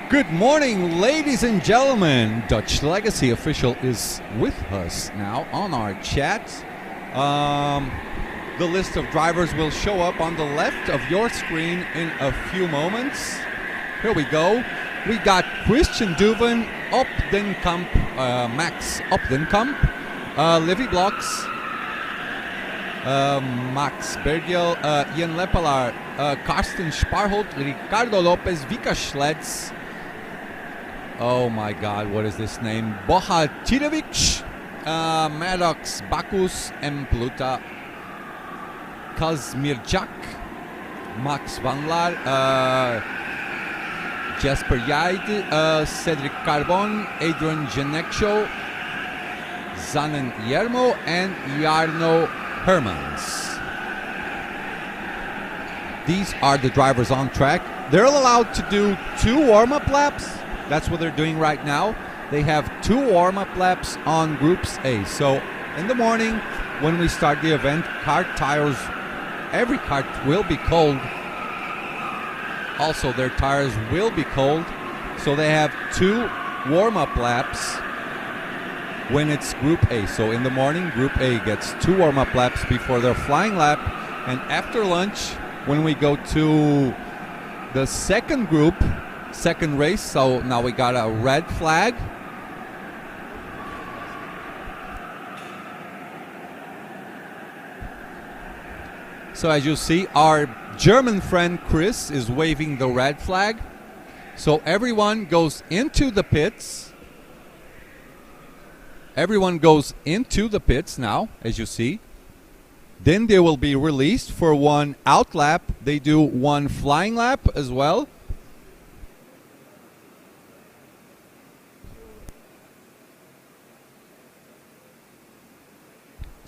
Good morning, ladies and gentlemen. Dutch Legacy Official is with us now on our chat. The list of drivers will show up on the left of your screen in a few moments. Here we go. We got Christian Duven, Op den Kamp, Max Op den Kamp, Livy Blocks, Max Bergiel, Ian Lepelaar, Karsten Sparholt, Ricardo Lopez, Vika Schledz. Oh my God, what is this name? Boha Tirovic, Maddox, Bakus, M. Pluta, Kazmirjak, Max Van Laar, Jasper Jaid, Cedric Carbon, Adrian Geneksho, Zanen Yermo, and Jarno Hermans. These are the drivers on track. They're allowed to do 2 warm-up laps. That's what they're doing right now. They have 2 warm-up laps on Groups A. So in the morning, when we start the event, kart tires, every kart will be cold. Also, their tires will be cold. So they have 2 warm-up laps when it's Group A. So in the morning, Group A gets 2 warm-up laps before their flying lap. And after lunch, when we go to the second group, second race, so now we got a red flag. So as you see, our German friend Chris is waving the red flag. So everyone goes into the pits. Everyone goes into the pits now, as you see. Then they will be released for 1 out lap. They do 1 flying lap as well.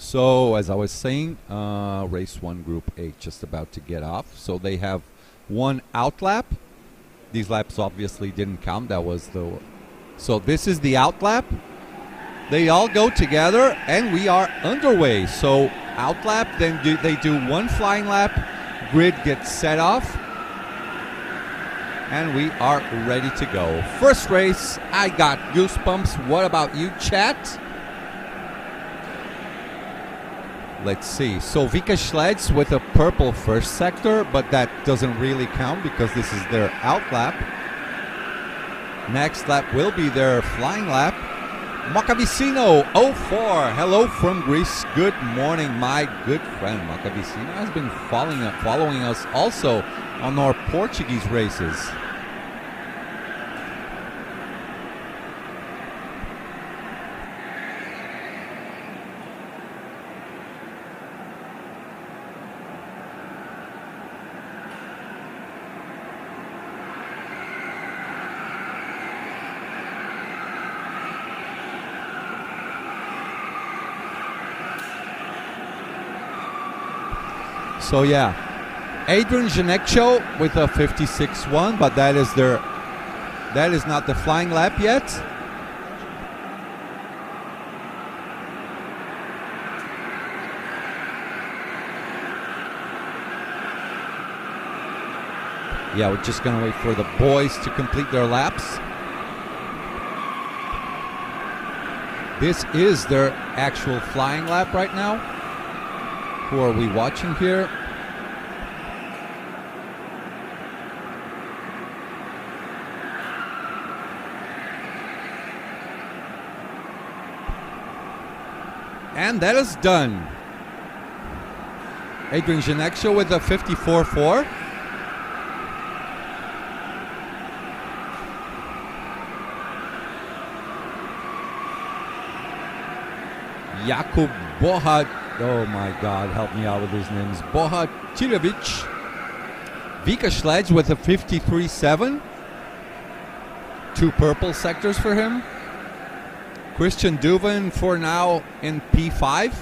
So, as I was saying, race 1, Group A, just about to get off. So they have 1 out lap. These laps obviously didn't count. That was the... So this is the out lap. They all go together, and we are underway. So out lap, then they do 1 flying lap. Grid gets set off. And we are ready to go. First race, I got goosebumps. What about you, chat? Let's see. So Vika Schledz with a purple first sector, but that doesn't really count because this is their out lap. Next lap will be their flying lap. Macavicino 04. Hello from Greece. Good morning, my good friend. Macavicino has been following us also on our Portuguese races. So yeah, Adrian Geneksho with a 56-1, but that is not the flying lap yet. Yeah, we're just gonna wait for the boys to complete their laps. This is their actual flying lap right now. Who are we watching here? And that is done. Adrian Geneksho with a 54-4. Jakub Boha, oh my God, help me out with these names. Boha Tirovic. Vika Schledz with a 53-7. 2 purple sectors for him. Christian Duven for now in P5.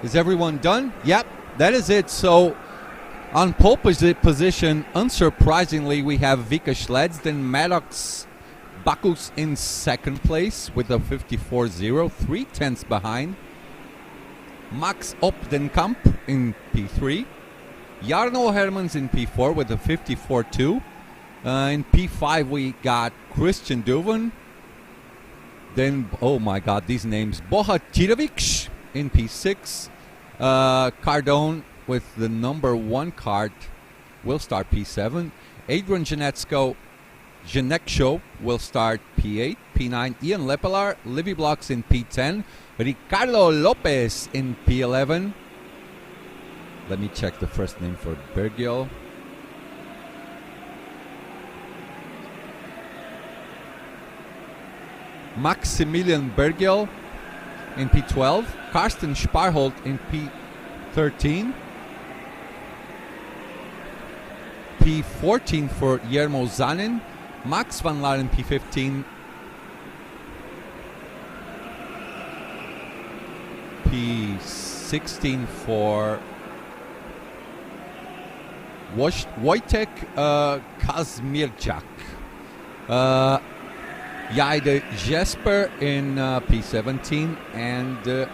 Is everyone done? Yep, that is it. So on pole position, unsurprisingly, we have Vika Schledz, then Maddox Bakus in second place with a 54-0, 3/10 behind. Max Op den Kamp in P3. Jarno Hermans in P4 with a 54-2. In P5 we got Christian Duven. Then, oh my God, these names. Bohatirovic in P6. Cardone with the number 1 card will start P7. Adrian Janetsko will start P8. P9, Ian Lepelar. Livy Blocks in P10. Ricardo Lopez in P11. Let me check the first name for Bergiel. Maximilian Bergiel in P12. Karsten Sparholt in P13. P14 for Yermo Zanin. Max van Laar in P15. P16 for Wojtek Kazmierczak. Jaide Jesper in P17. And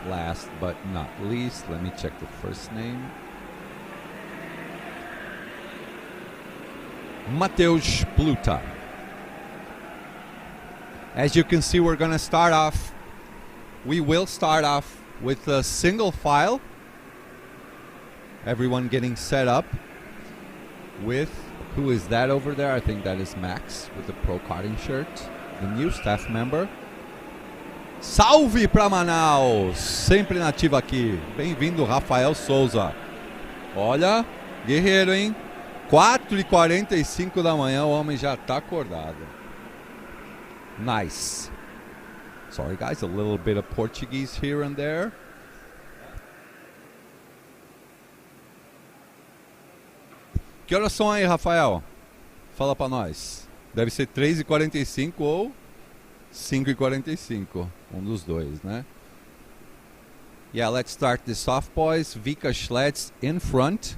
last but not least, let me check the first name. Mateusz Pluta. As you can see, we're going to start off. We will start off with a single file. Everyone getting set up with, who is that over there? I think that is Max with the Pro Karting shirt, the new staff member. Salve pra Manaus! Sempre nativo aqui. Bem-vindo, Rafael Souza. Olha, guerreiro, hein? 4h45 da manhã, o homem já tá acordado. Nice. Sorry guys, a little bit of Portuguese here and there. Que horas são aí, Rafael? Fala pra nós. Deve ser 3h45 ou 5h45. Um dos dois, né? Yeah, let's start this off, boys. Vika Schletz in front.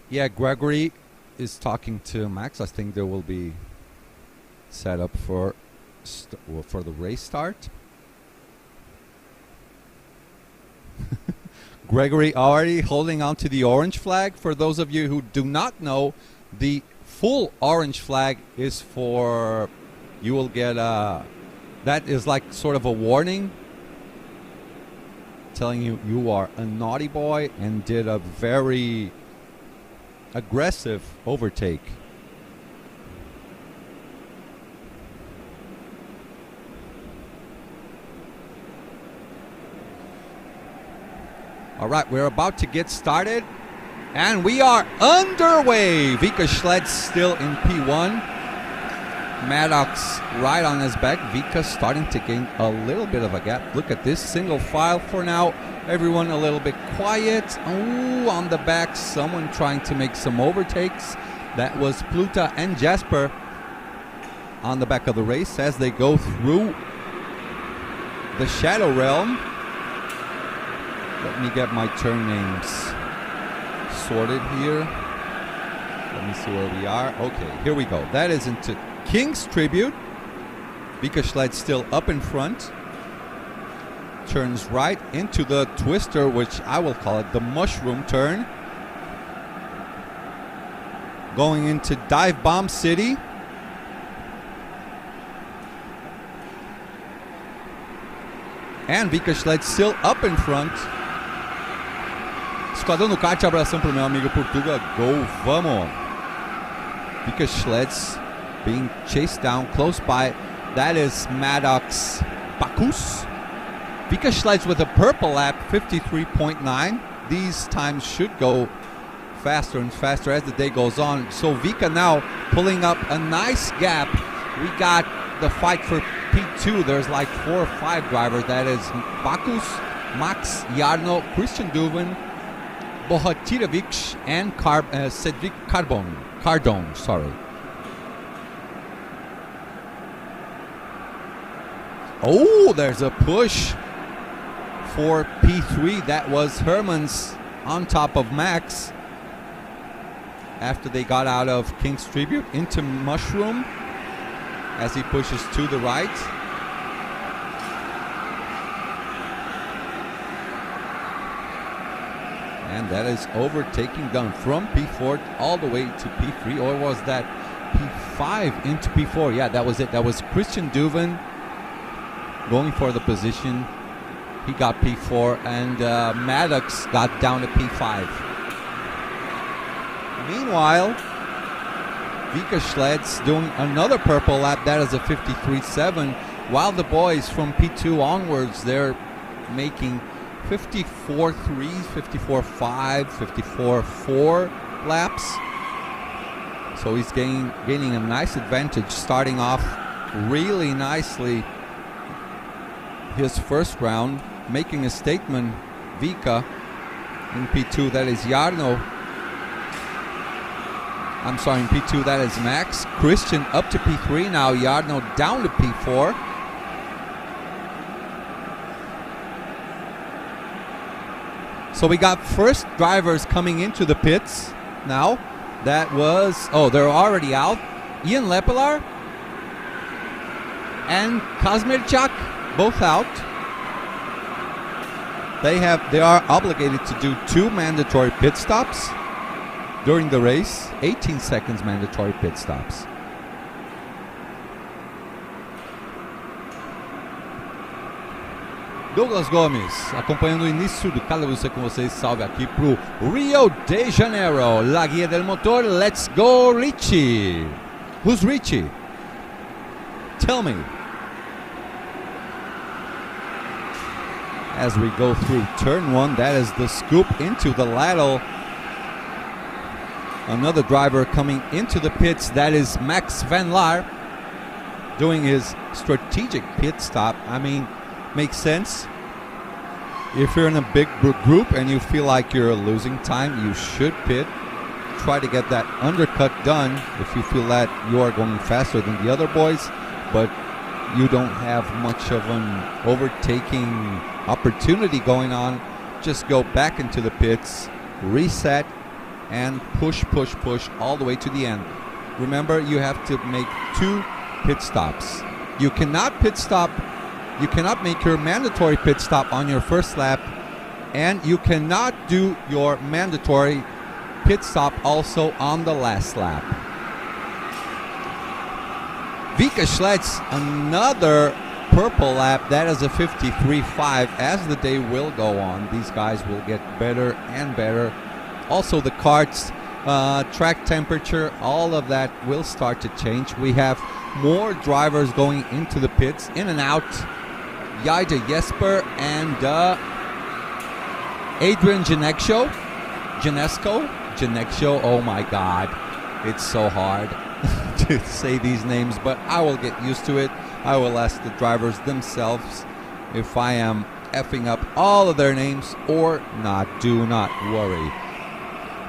Yeah, Gregory is talking to Max. I think there will be set up for the race start. Gregory already holding on to the orange flag. For those of you who do not know, the full orange flag is for, you will get that is like sort of a warning telling you are a naughty boy and did a very aggressive overtake. All right, we're about to get started, and we are underway. Vika Schletz still in P1. Maddox right on his back. Vika starting to gain a little bit of a gap. Look at this single file for now. Everyone a little bit quiet. Ooh, on the back, someone trying to make some overtakes. That was Pluta and Jasper on the back of the race as they go through the Shadow Realm. Let me get my turn names sorted here. Let me see where we are. Okay, here we go. That is into King's Tribute. Vika Schletz still up in front. Turns right into the twister, which I will call it the mushroom turn. Going into Dive Bomb City. And Vika Schletz still up in front. Esquadrão do Kart, abração pro meu amigo Portuga. Go, vamos! Vika Schletz being chased down close by. That is Maddox Bacchus. Vika Schletz with a purple lap, 53.9. These times should go faster and faster as the day goes on. So Vika now pulling up a nice gap. We got the fight for P2. There's like 4 or 5 drivers. That is Bacchus, Max, Jarno, Christian Duven, Bohatirovic, and Cedric Cardone, sorry. Oh, there's a push for P3. That was Herman's on top of Max after they got out of King's Tribute into Mushroom as he pushes to the right. And that is overtaking done from P4 all the way to P3, or was that P5 into P4? Yeah, that was it. That was Christian Duven going for the position. He got P4, and Maddox got down to P5. Meanwhile, Vika Schleds doing another purple lap. That is a 53.7, while the boys from P2 onwards, they're making 54.3, 54.5, 54.4 laps. So he's gaining a nice advantage, starting off really nicely his first round, making a statement. Vika in P2, that is Jarno. I'm sorry, in P2 that is Max. Christian up to P3 now, Jarno down to P4. So we got first drivers coming into the pits now. That was, they're already out. Ian Lepelar and Kazmirchak, both out. They are obligated to do 2 mandatory pit stops during the race. 18 seconds mandatory pit stops. Douglas Gomes, acompanhando o início do KWC com vocês. Salve aqui pro Rio de Janeiro. La guia del motor, let's go Richie. Who's Richie? Tell me. As we go through turn 1, that is the scoop into the ladle. Another driver coming into the pits, that is Max Van Laar, doing his strategic pit stop. I mean, makes sense. If you're in a big group and you feel like you're losing time, you should pit. Try to get that undercut done if you feel that you are going faster than the other boys, but you don't have much of an overtaking opportunity going on. Just go back into the pits, reset, and push all the way to the end. Remember, you have to make 2 pit stops. You cannot pit stop. You cannot make your mandatory pit stop on your first lap, and you cannot do your mandatory pit stop also on the last lap. Vika Schleds, another purple lap. That is a 53.5. As the day will go on, these guys will get better and better. Also the karts, track temperature, all of that will start to change. We have more drivers going into the pits, in and out. Jaida Jesper and Adrian Genesco. Oh my God, it's so hard to say these names, but I will get used to it. I will ask the drivers themselves if I am effing up all of their names or not. Do not worry.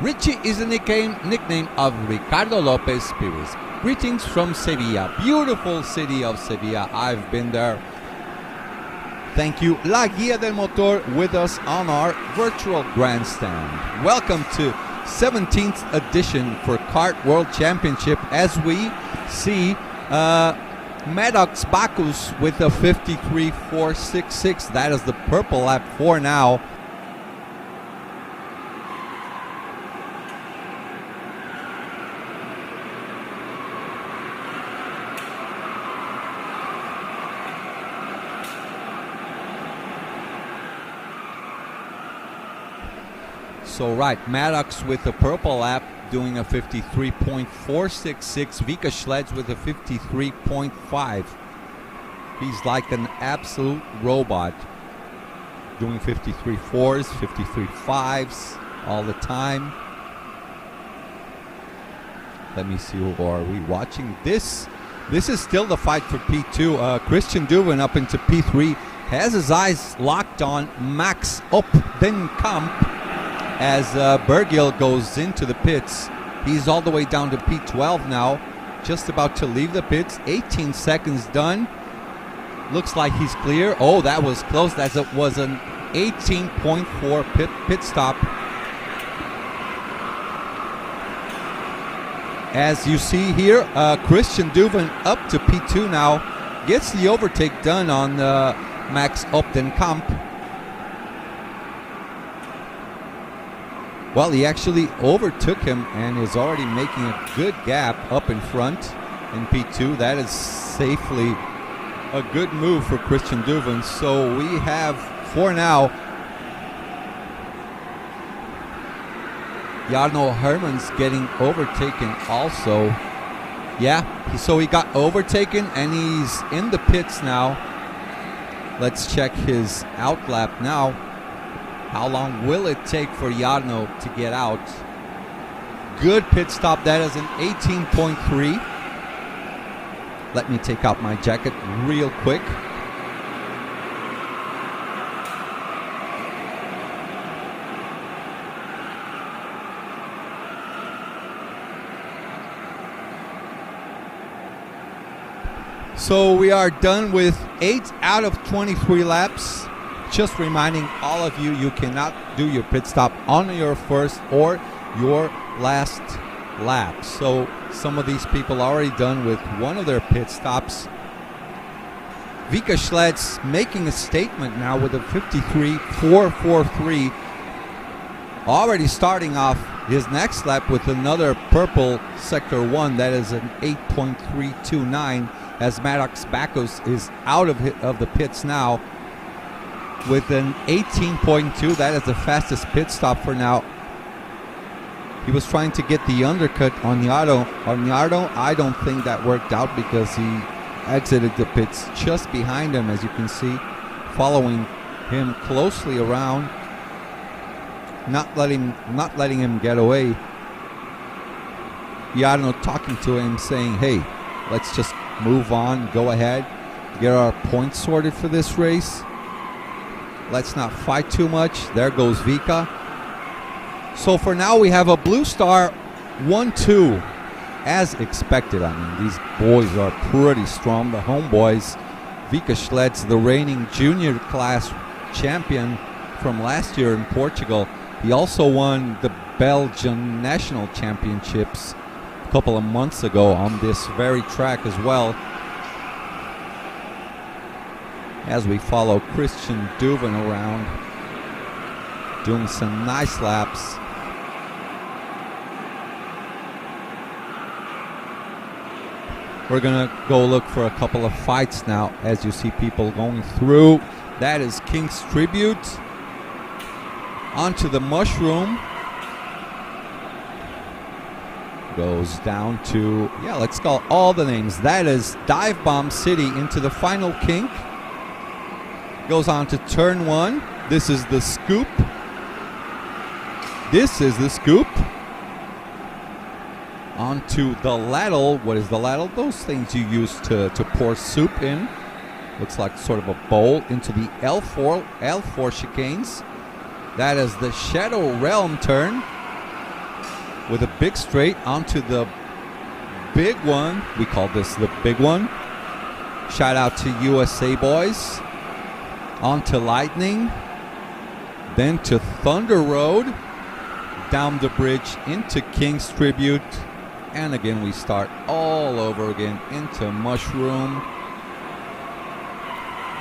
Richie is the nickname of Ricardo Lopez Pires. Greetings from Sevilla, beautiful city of Sevilla. I've been there. Thank you, La Guia del Motor, with us on our virtual grandstand. Welcome to 17th edition for Kart World Championship, as we see Maddox Bacchus with a 53.466. That is the purple lap for now. So right, Maddox with the purple lap doing a 53.466. Vika Schleds with a 53.5. He's like an absolute robot, doing 53.4s, 53.5s all the time. Let me see, who are we watching? This is still the fight for P2. Christian Duven up into P3 has his eyes locked on Max Op den Kamp. As Bergil goes into the pits. He's all the way down to P12 now, just about to leave the pits. 18 seconds done. Looks like he's clear. Oh, that was close. That was an 18.4 pit stop. As you see here, Christian Duven up to P2 now. Gets the overtake done on Max Op den Kamp. Well, he actually overtook him and is already making a good gap up in front in P2. That is safely a good move for Christian Duven. So we have, for now, Jarno Hermans getting overtaken also. Yeah, so he got overtaken and he's in the pits now. Let's check his outlap now. How long will it take for Jarno to get out? Good pit stop. That is an 18.3. Let me take out my jacket real quick. So we are done with 8 out of 23 laps. Just reminding all of you, you cannot do your pit stop on your first or your last lap. So some of these people are already done with one of their pit stops. Vika Schledz making a statement now with a 53.443. Already starting off his next lap with another purple sector 1. That is an 8.329 as Maddox Bacchus is out of the pits now with an 18.2. That is the fastest pit stop for now. He was trying to get the undercut on Jarno. I don't think that worked out because he exited the pits just behind him, as you can see, following him closely around, not letting him get away. Jarno talking to him, saying, "Hey, let's just move on, go ahead, get our points sorted for this race. Let's not fight too much." There goes Vika. So for now we have a blue star 1-2 as expected. I mean, these boys are pretty strong, the homeboys. Vika Schledz, the reigning junior class champion from last year in Portugal. He also won the Belgian national championships a couple of months ago on this very track as well. As we follow Christian Duven around, doing some nice laps. We're gonna go look for a couple of fights now as you see people going through. That is King's Tribute. Onto the Mushroom. Goes down to, yeah, let's call all the names. That is Dive Bomb City into the final kink. Goes on to turn 1. This is the scoop. This is the scoop. Onto the ladle. What is the ladle? Those things you use to pour soup in. Looks like sort of a bowl. Into the L4 chicanes. That is the Shadow Realm turn. With a big straight onto the big one. We call this the big one. Shout out to USA boys. Onto Lightning. Then to Thunder Road. Down the bridge into King's Tribute. And again we start all over again into Mushroom.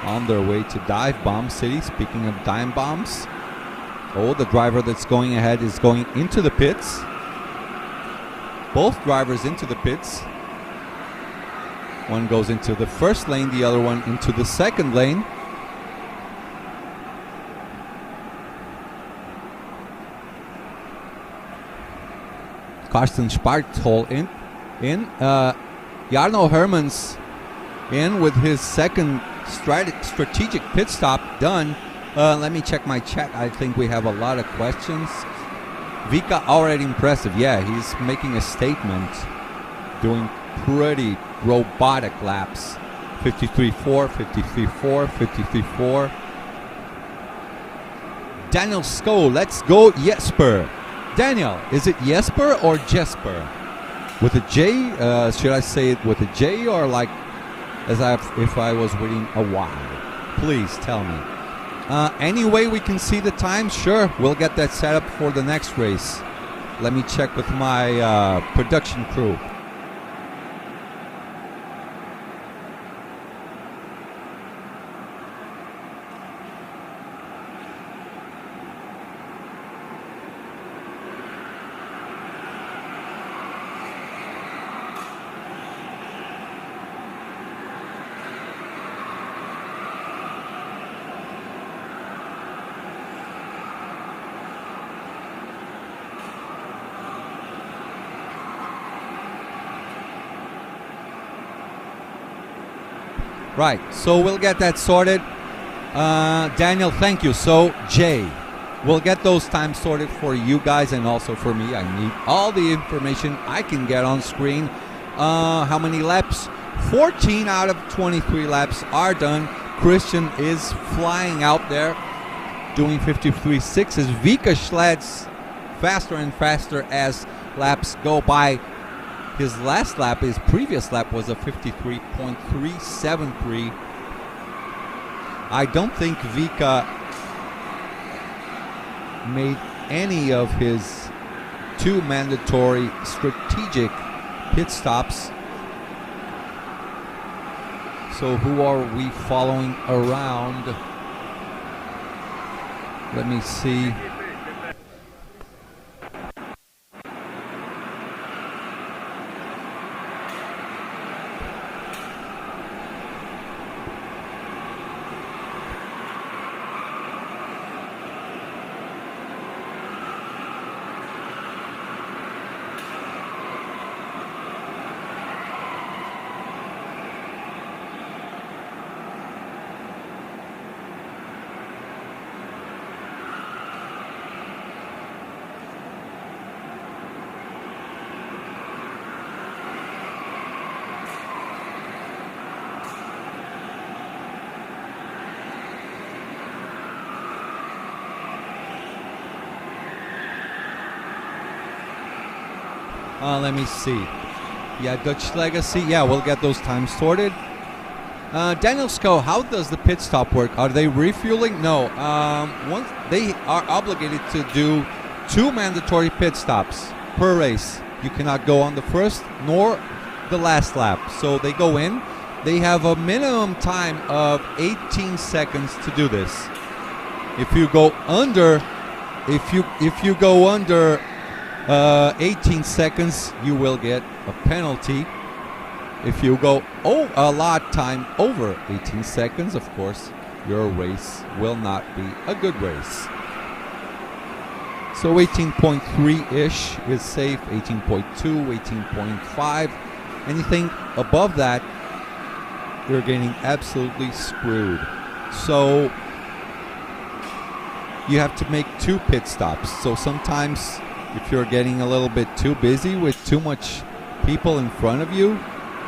On their way to Dive Bomb City. Speaking of dive bombs. Oh, the driver that's going ahead is going into the pits. Both drivers into the pits. One goes into the first lane, the other one into the second lane. Karsten Sparthol in. Jarno Hermans in with his second strategic pit stop done. Let me check my chat. I think we have a lot of questions. Vika already impressive. Yeah, he's making a statement. Doing pretty robotic laps. 53.4, 53.4, 53.4. Daniel Sko, let's go Jesper. Daniel, is it Jesper or Jesper? With a J? Should I say it with a J or like if I was reading a Y? Please tell me. Any way we can see the time? Sure, we'll get that set up for the next race. Let me check with my production crew. Right, so we'll get that sorted. Daniel, thank you. So, Jay, we'll get those times sorted for you guys and also for me. I need all the information I can get on screen. How many laps? 14 out of 23 laps are done. Christian is flying out there, doing 53.6 as Vika Schleds faster and faster as laps go by. His last lap, his previous lap, was a 53.373. I don't think Vika made any of his 2 mandatory strategic pit stops. So who are we following around? Let me see. Let me see. Yeah, Dutch Legacy. Yeah, we'll get those times sorted. Daniel Sco, how does the pit stop work? Are they refueling? No. Once they are obligated to do 2 mandatory pit stops per race. You cannot go on the first nor the last lap. So they go in. They have a minimum time of 18 seconds to do this. If you go under, if you go under 18 seconds, you will get a penalty. If you go a lot time over 18 seconds, of course, your race will not be a good race. So 18.3-ish is safe, 18.2, 18.5. Anything above that, you're getting absolutely screwed. So you have to make 2 pit stops. So sometimes if you're getting a little bit too busy with too much people in front of you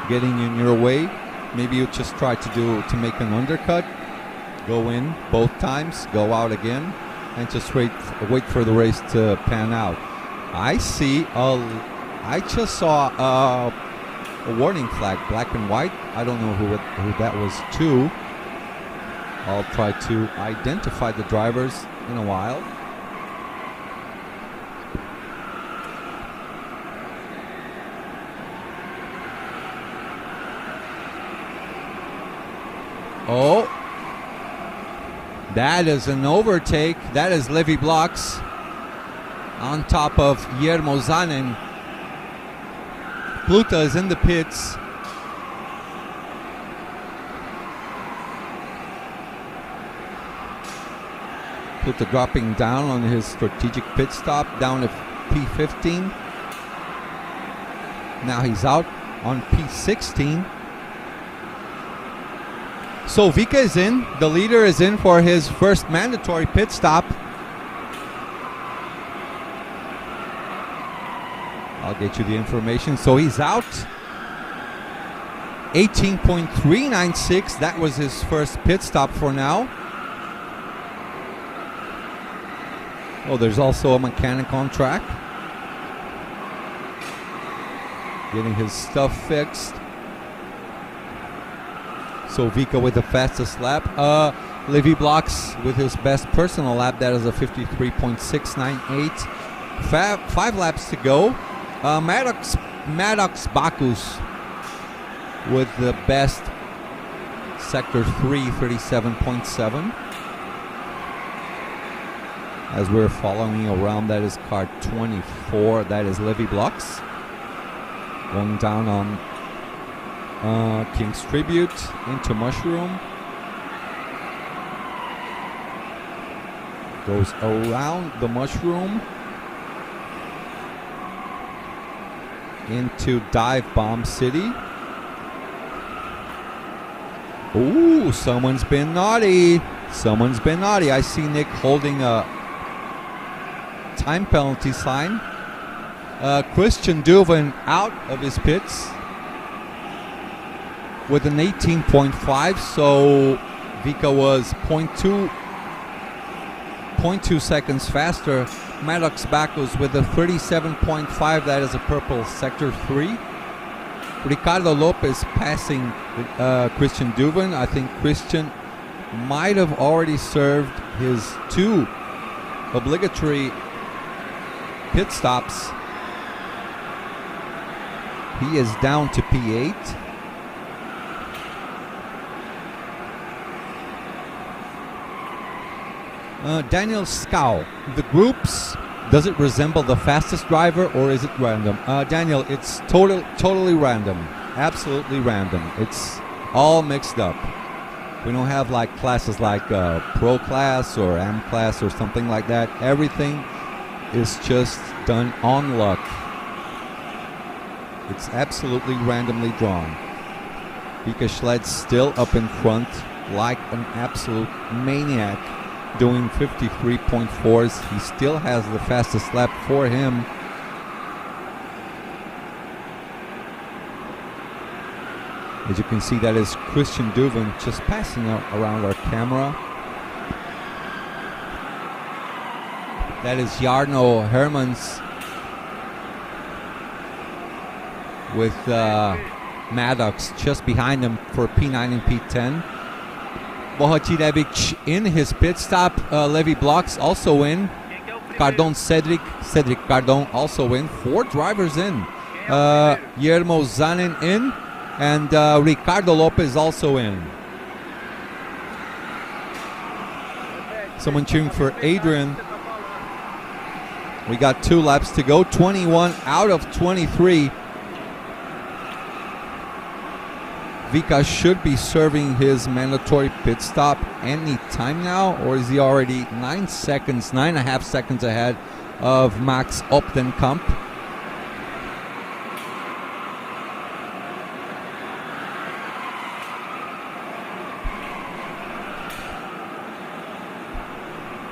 getting in your way, maybe you just try to make an undercut, go in both times, go out again, and just wait for the race to pan out. I just saw a warning flag, black and white. I don't know who that was to. I'll try to identify the drivers in a while. Oh, that is an overtake. That is Levi Blocks on top of Guillermo Zanin. Pluta is in the pits. Pluta dropping down on his strategic pit stop, down to P15. Now he's out on P16. So Vika is in. The leader is in for his first mandatory pit stop. I'll get you the information. So he's out. 18.396. That was his first pit stop for now. Oh, there's also a mechanic on track, getting his stuff fixed. So Vika with the fastest lap. Levi Blocks with his best personal lap. That is a 53.698. 5 laps to go. Maddox Bacchus with the best sector 3, 37.7. As we're following around, that is car 24. That is Levi Blocks going down on King's Tribute into Mushroom. Goes around the Mushroom into Dive Bomb City. Ooh, someone's been naughty. Someone's been naughty. I see Nick holding a time penalty sign. Christian Duvin out of his pits with an 18.5. So Vika was 0.2 seconds faster. Maddox Bacos with a 37.5. That is a purple sector 3. Ricardo Lopez passing Christian Duvin. I think Christian might have already served his 2 obligatory pit stops. He is down to P8. Daniel Scow, the groups, does it resemble the fastest driver or is it random? Daniel, it's totally random. Absolutely random. It's all mixed up. We don't have like classes like Pro Class or AM Class or something like that. Everything is just done on luck. It's absolutely randomly drawn. Vika Schled's still up in front like an absolute maniac, doing 53.4s. He still has the fastest lap for him. As you can see, that is Christian Duvin just passing around our camera. That is Jarno Hermans with Maddox just behind him for P9 and P10. Bohatirevic in his pit stop. Levi Blocks also in. Cardon Cedric Cardon also in. 4 drivers in. Guillermo Zanin in. And Ricardo Lopez also in. Someone cheering for Adrian. We got 2 laps to go. 21 out of 23. Vika should be serving his mandatory pit stop any time now, or is he already 9.5 seconds ahead of Max Optenkamp?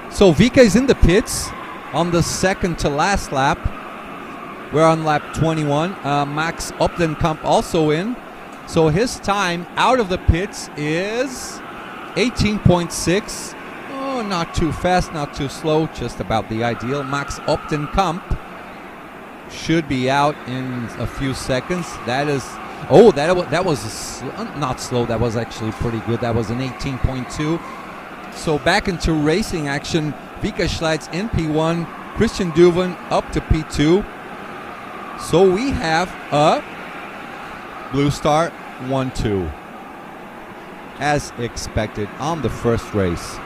So Vika is in the pits on the second to last lap. We're on lap 21. Max Optenkamp also in. So his time out of the pits is 18.6. Oh, not too fast, not too slow, just about the ideal. Max Optenkamp should be out in a few seconds. That is, that was not slow. That was actually pretty good. That was an 18.2. So back into racing action. Vika Schleitz in P1, Christian Duvin up to P2. So we have a Blue Star 1-2 as expected on the first race.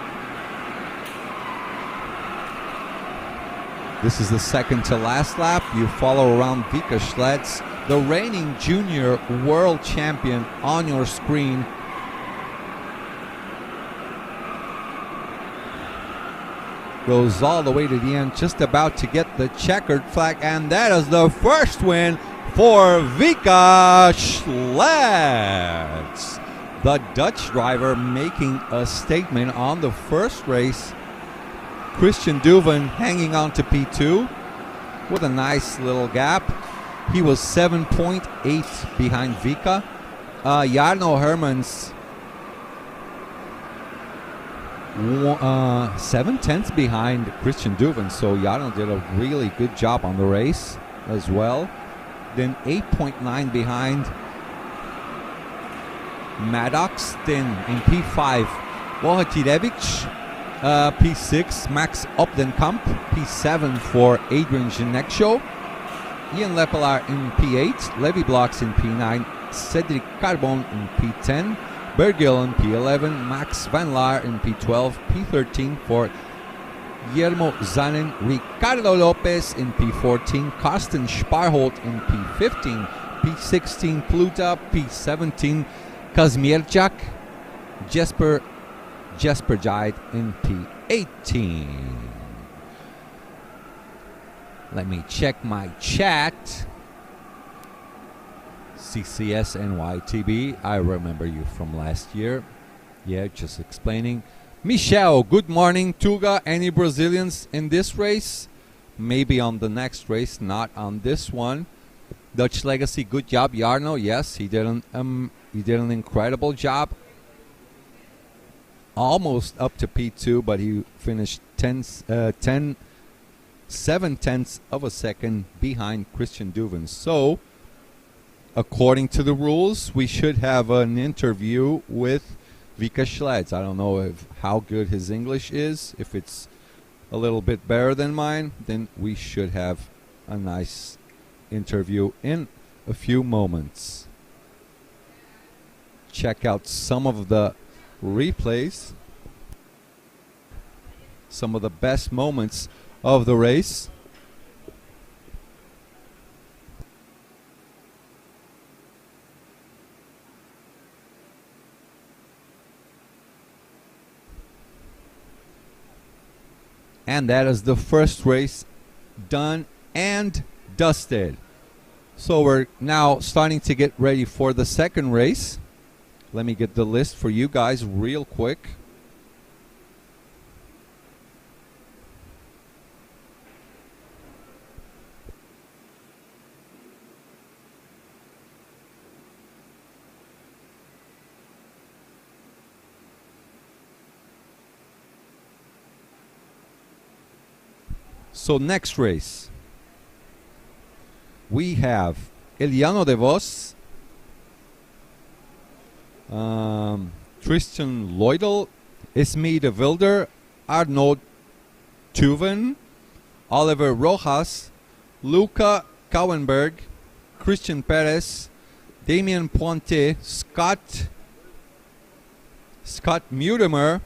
This is the second to last lap. You follow around Vika Schletz, the reigning junior world champion, on your screen. Goes all the way to the end, just about to get the checkered flag, and that is the first win for Vika Schletz. The Dutch driver making a statement on the first race. Christian Duvin hanging on to P2 with a nice little gap. He was 7.8 behind Vika. Jarno Hermans 7/10 behind Christian Duvin. So Jarno did a really good job on the race as well. Then 8.9 behind Maddox. Then in P5, Bohatirevic. P6, Max Opdenkamp. P7 for Adrian Geneksho. Ian Lepelaar in P8. Levi Blocks in P9. Cedric Carbon in P10. Bergil in P11. Max Van Laar in P12. P13 for Guillermo Zanin. Ricardo Lopez in P14. Karsten Sparholt in P15. P16 Pluta. P17 Kazmierczak. Jesper Jide in P18. Let me check my chat. CCS NYTB. I remember you from last year. Yeah, just explaining. Michel, good morning. Tuga, any Brazilians in this race? Maybe on the next race, not on this one. Dutch Legacy, good job. Jarno, yes, he did an incredible job. Almost up to P2, but he finished 7/10 of a second behind Christian Duvin. So, according to the rules, we should have an interview with Vika Schleds. I don't know how good his English is. If it's a little bit better than mine, then we should have a nice interview in a few moments. Check out some of the replays, some of the best moments of the race. And that is the first race done and dusted. So we're now starting to get ready for the second race. Let me get the list for you guys real quick. So next race, we have Eliano de Vos, Tristan Lloydel, Ismi de Wilder, Arnaud Tuven, Oliver Rojas, Luca Cowenberg, Christian Perez, Damien Pointe, Scott Mutimer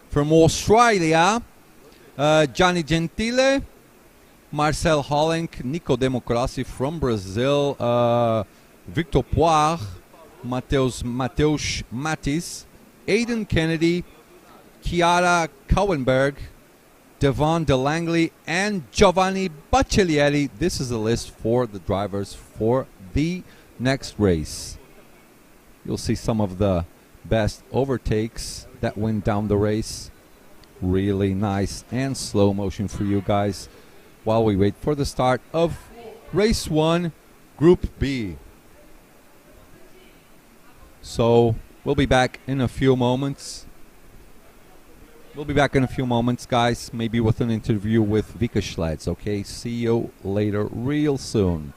from Australia, Gianni Gentile, Marcel Hollenk, Nico Democracy from Brazil, Victor Poire, Mateus Matis, Aidan Kennedy, Chiara Cowenberg, Devon DeLangley, and Giovanni Baccellieri. This is the list for the drivers for the next race. You'll see some of the best overtakes that went down the race. Really nice and slow motion for you guys while we wait for the start of race 1, Group B. So we'll be back in a few moments. Guys, maybe with an interview with Vika Schleds. Okay, see you later real soon.